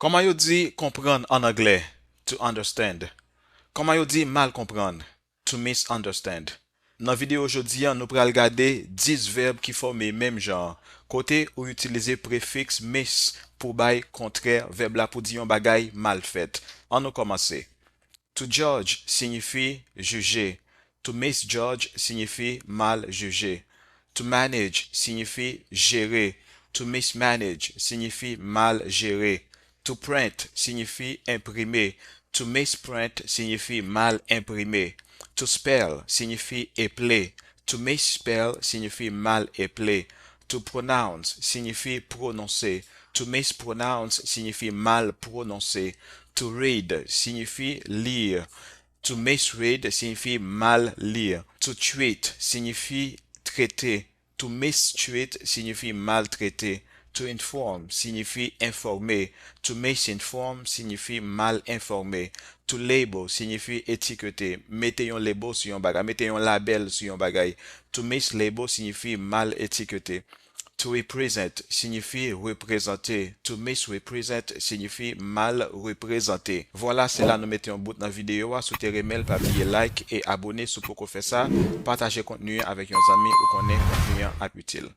Comment yo dit comprendre en anglais? To understand. Comment yo dit mal comprendre? To misunderstand. Dans la vidéo aujourd'hui, nous allons regarder 10 verbes qui forment même genre. Côté ou utiliser préfixe miss pour bail contraire, verbe là pour dire un bagay mal fait. On nous commencer. To judge signifie juger. To misjudge signifie mal juger. To manage signifie gérer. To mismanage signifie mal gérer. To print signifie imprimer. To misprint signifie mal imprimer. To spell signifie épeler. To misspell signifie mal épeler. To pronounce signifie prononcer. To mispronounce signifie mal prononcer. To read signifie lire. To misread signifie mal lire. To treat signifie traiter. To mistreat signifie maltraiter. To inform signifie informer. To misinform signifie mal informer. To label signifie étiqueter. Mettez un label sur un bagay. Mettez un label sur un bagay. To mislabel signifie mal étiqueter. To represent signifie représenter. To misrepresent signifie mal représenter. Voilà, c'est là nous mettons un bout dans la vidéo. Si vous avez pas oublier like et abonner si vous pouvez faire ça. Partagez contenu avec vos amis ou connaît contenu utile.